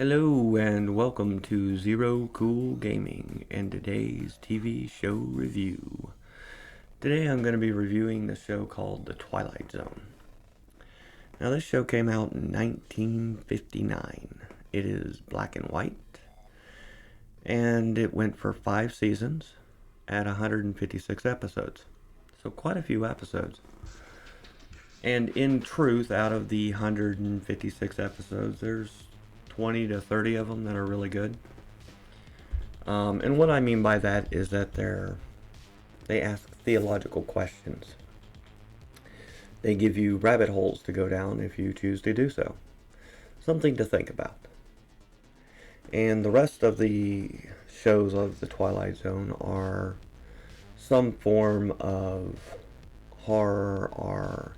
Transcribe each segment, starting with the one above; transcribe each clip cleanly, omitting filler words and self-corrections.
Hello and welcome to Zero Cool Gaming and today's TV show review. Today I'm going to be reviewing the show called The Twilight Zone. Now this show came out in 1959. It is black and white and it went for 5 seasons at 156 episodes. So quite a few episodes. And in truth, out of the 156 episodes, there's 20 to 30 of them that are really good. And what I mean by that is that they ask theological questions. They give you rabbit holes to go down if you choose to do so. Something to think about. And the rest of the shows of the Twilight Zone are some form of horror or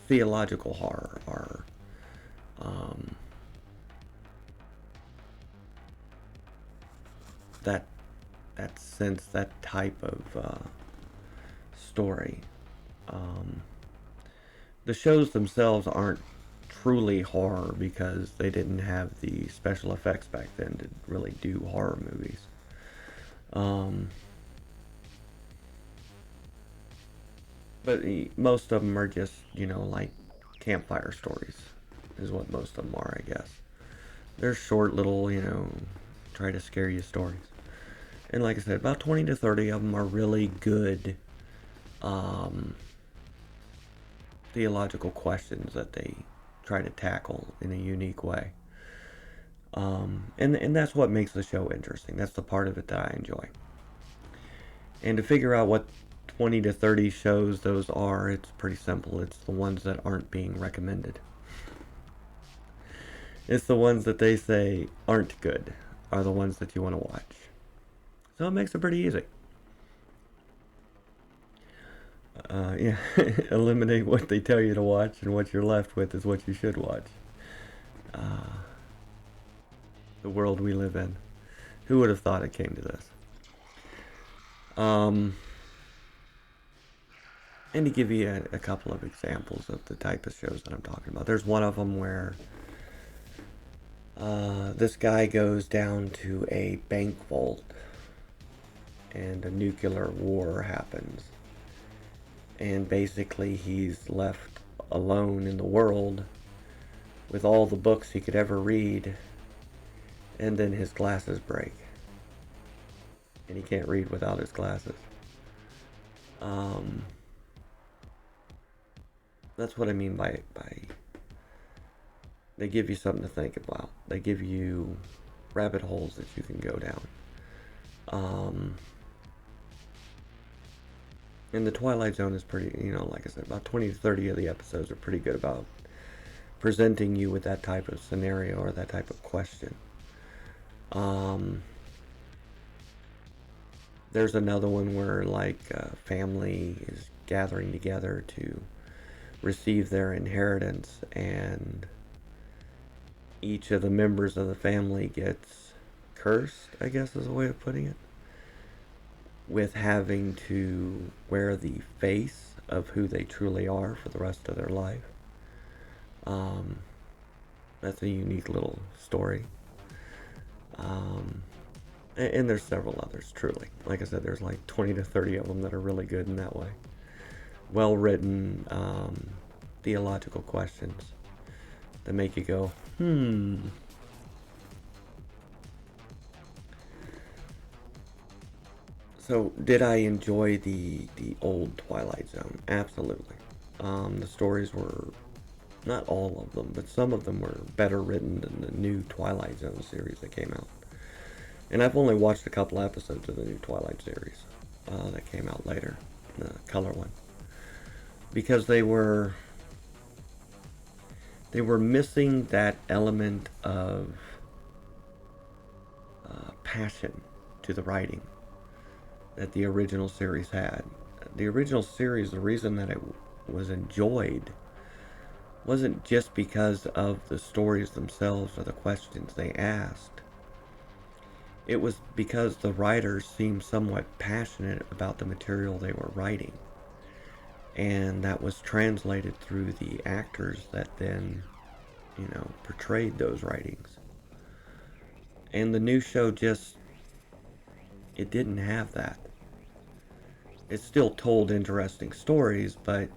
theological horror or that sense, that type of story. The shows themselves aren't truly horror because they didn't have the special effects back then to really do horror movies. But most of them are just, like campfire stories is what most of them are, I guess. They're short little, try to scare you stories. And like I said, about 20 to 30 of them are really good theological questions that they try to tackle in a unique way. And that's what makes the show interesting. That's the part of it that I enjoy. And to figure out what 20 to 30 shows those are, it's pretty simple. It's the ones that aren't being recommended. It's the ones that they say aren't good are the ones that you want to watch. So it makes it pretty easy. Yeah, eliminate what they tell you to watch, and what you're left with is what you should watch. The world we live in. Who would have thought it came to this? And to give you a couple of examples of the type of shows that I'm talking about. There's one of them where this guy goes down to a bank vault and a nuclear war happens. And basically he's left alone in the world with all the books he could ever read, and then his glasses break. And he can't read without his glasses. That's what I mean by they give you something to think about. They give you rabbit holes that you can go down. And the Twilight Zone is pretty, like I said, about 20 to 30 of the episodes are pretty good about presenting you with that type of scenario or that type of question. There's another one where family is gathering together to receive their inheritance, and each of the members of the family gets cursed, I guess is a way of putting it, with having to wear the face of who they truly are for the rest of their life. That's a unique little story. And there's several others, truly. Like I said, there's like 20 to 30 of them that are really good in that way. Well written theological questions that make you go, So, did I enjoy the old Twilight Zone? Absolutely. The stories were, not all of them, but some of them were better written than the new Twilight Zone series that came out. And I've only watched a couple episodes of the new Twilight series that came out later, the color one, because they were missing that element of passion to the writing that the original series had. The original series, the reason that it was enjoyed wasn't just because of the stories themselves or the questions they asked. It was because the writers seemed somewhat passionate about the material they were writing. and that was translated through the actors that then, portrayed those writings. And the new show just, it didn't have that. It still told interesting stories, but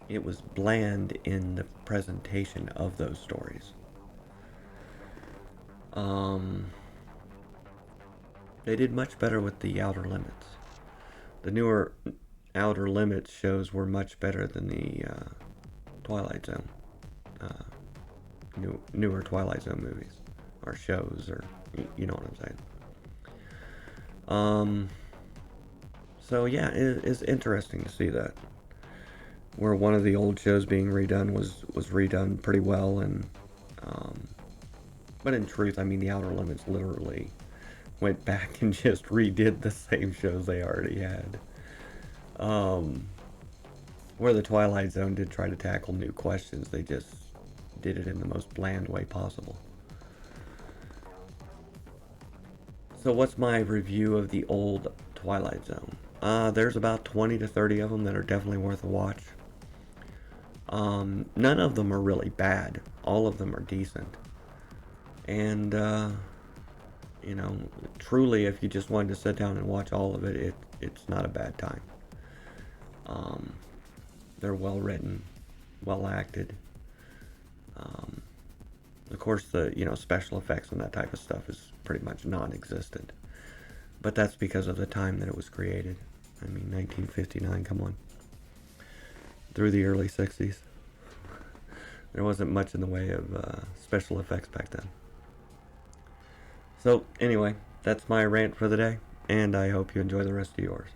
it was bland in the presentation of those stories. They did much better with the Outer Limits. The newer Outer Limits shows were much better than the Twilight Zone, newer Twilight Zone movies or shows, or you know what I'm saying. So yeah, it's interesting to see that where one of the old shows being redone was redone pretty well, and but in truth, I mean, the Outer Limits literally went back and just redid the same shows they already had. Where the Twilight Zone did try to tackle new questions, they just did it in the most bland way possible. So what's my review of the old Twilight Zone? There's about 20 to 30 of them that are definitely worth a watch. None of them are really bad. All of them are decent. And, truly, if you just wanted to sit down and watch all of it, it's not a bad time. They're well written, well acted. Of course, the special effects and that type of stuff is pretty much non-existent. But that's because of the time that it was created. I mean, 1959, come on. Through the early 60s. There wasn't much in the way of special effects back then. So, anyway, that's my rant for the day, and I hope you enjoy the rest of yours.